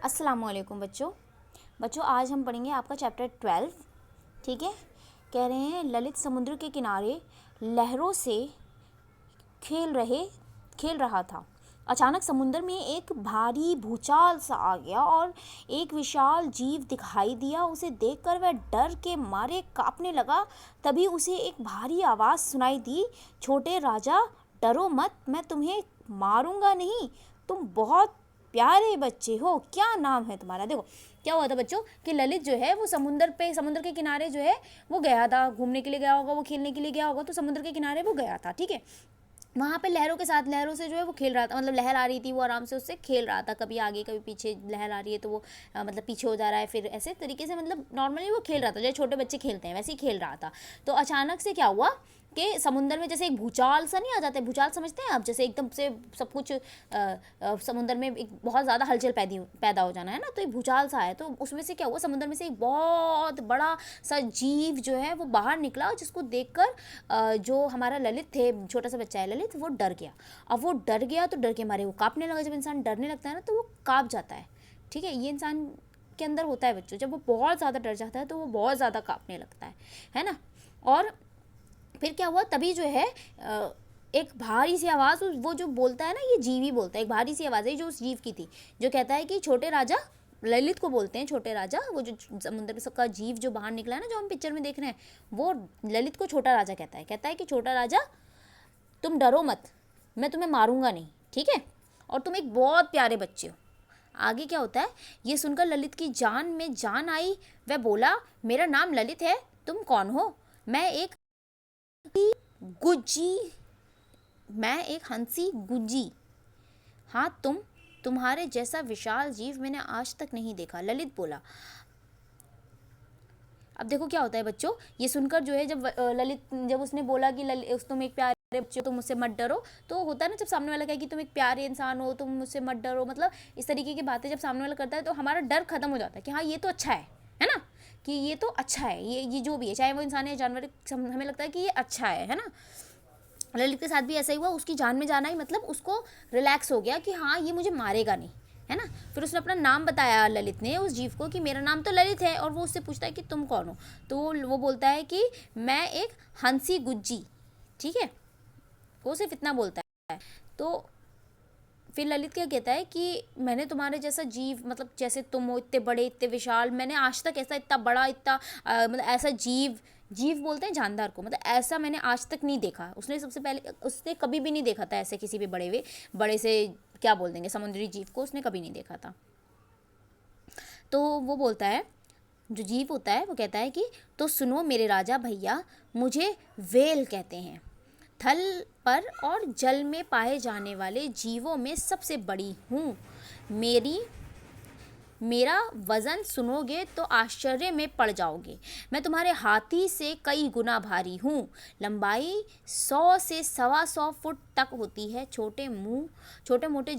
अस्सलामुअलैकुम बच्चों आज हम पढ़ेंगे आपका चैप्टर 12। ठीक है। कह रहे हैं ललित समुद्र के किनारे लहरों से खेल रहा था। अचानक समुद्र में एक भारी भूचाल सा आ गया और एक विशाल जीव दिखाई दिया। उसे देखकर वह डर के मारे कांपने लगा। तभी उसे एक भारी आवाज़ सुनाई दी, छोटे राजा डरो मत, मैं तुम्हें मारूंगा नहीं, तुम बहुत प्यारे बच्चे हो। क्या नाम है तुम्हारा? देखो क्या हुआ था बच्चों कि ललित जो है वो समुद्र के किनारे जो है वो गया था, घूमने के लिए गया होगा, वो खेलने के लिए गया होगा, तो समुद्र के किनारे वो गया था। ठीक है। वहाँ पे लहरों से जो है वो खेल रहा था, मतलब लहर आ रही थी, वो आराम से उससे खेल रहा था, कभी आगे कभी पीछे लहर आ रही है तो वो मतलब पीछे हो जा रहा है, फिर ऐसे तरीके से मतलब नॉर्मली वो खेल रहा था, जैसे छोटे बच्चे खेलते हैं वैसे ही खेल रहा था। तो अचानक से क्या हुआ कि समुद्र में जैसे एक भूचाल सा नहीं आ जाता है, भूचाल समझते हैं आप, जैसे एकदम से सब कुछ समुद्र में एक बहुत ज़्यादा हलचल पैदा हो जाना है ना, तो एक भूचाल सा है। तो उसमें से क्या हुआ, समुद्र में से एक बहुत बड़ा सा जीव जो है वो बाहर निकला, जिसको देखकर जो हमारा ललित थे, छोटा सा बच्चा है ललित, वो डर गया। अब वो डर गया तो डर के मारे वो कांपने लगा। जब इंसान डरने लगता है ना तो वो कांप जाता है। ठीक है, ये इंसान के अंदर होता है बच्चों, जब वो बहुत ज़्यादा डर जाता है तो वो बहुत ज़्यादा कांपने लगता है ना। और फिर क्या हुआ, तभी जो है एक भारी सी आवाज़, वो जो बोलता है ना, ये जीव ही बोलता है, एक भारी सी आवाज़ है जो उस जीव की थी, जो कहता है कि छोटे राजा, ललित को बोलते हैं छोटे राजा, वो जो समुद्र का जीव जो बाहर निकला है ना, जो हम पिक्चर में देख रहे हैं, वो ललित को छोटा राजा कहता है कि छोटा राजा तुम डरो मत, मैं तुम्हें मारूंगा नहीं, ठीक है, और तुम एक बहुत प्यारे बच्चे हो। आगे क्या होता है, ये सुनकर ललित की जान में जान आई। वह बोला, मेरा नाम ललित है, तुम कौन हो? मैं एक गुज्जी मैं एक हंसी गुज्जी। हाँ, तुम्हारे जैसा विशाल जीव मैंने आज तक नहीं देखा, ललित बोला। अब देखो क्या होता है बच्चों, ये सुनकर जो है जब उसने बोला कि तुम एक प्यारे बच्चे हो, तुम मुझसे मत डरो, तो होता है ना, जब सामने वाला कहे कि तुम एक प्यारे इंसान हो, तुम मुझसे मत डरो, मतलब इस तरीके की बातें जब सामने वाला करता है तो हमारा डर खत्म हो जाता है कि हाँ ये तो अच्छा है ना, कि ये तो अच्छा है, ये जो भी है, चाहे वो इंसान है जानवर, हमें लगता है कि ये अच्छा है ना। ललित के साथ भी ऐसा ही हुआ, उसकी जान में जाना ही मतलब उसको रिलैक्स हो गया कि हाँ ये मुझे मारेगा नहीं, है ना। फिर उसने अपना नाम बताया ललित ने उस जीव को कि मेरा नाम तो ललित है, और वो उससे पूछता है कि तुम कौन हो, तो वो बोलता है कि मैं एक हंसी गुज्जी। ठीक है, वो सिर्फ इतना बोलता है। तो फिर ललित क्या कहता है कि मैंने तुम्हारे जैसा जीव, मतलब जैसे तुम हो इतने बड़े इतने विशाल, मैंने आज तक ऐसा इतना बड़ा इतना मतलब ऐसा जीव बोलते हैं जानदार को, मतलब ऐसा मैंने आज तक नहीं देखा। उसने सबसे पहले, उसने कभी भी नहीं देखा था ऐसे किसी भी बड़े से क्या बोल देंगे समुद्री जीव को, उसने कभी नहीं देखा था। तो वो बोलता है, जो जीव होता है वो कहता है कि तो सुनो मेरे राजा भैया, मुझे व्हेल कहते हैं, थल पर और जल में पाए जाने वाले जीवों में सबसे बड़ी हूँ। मेरा वज़न सुनोगे तो आश्चर्य में पड़ जाओगे। मैं तुम्हारे हाथी से कई गुना भारी हूँ। लंबाई 100 से 125 फुट तक होती है। छोटे मोटे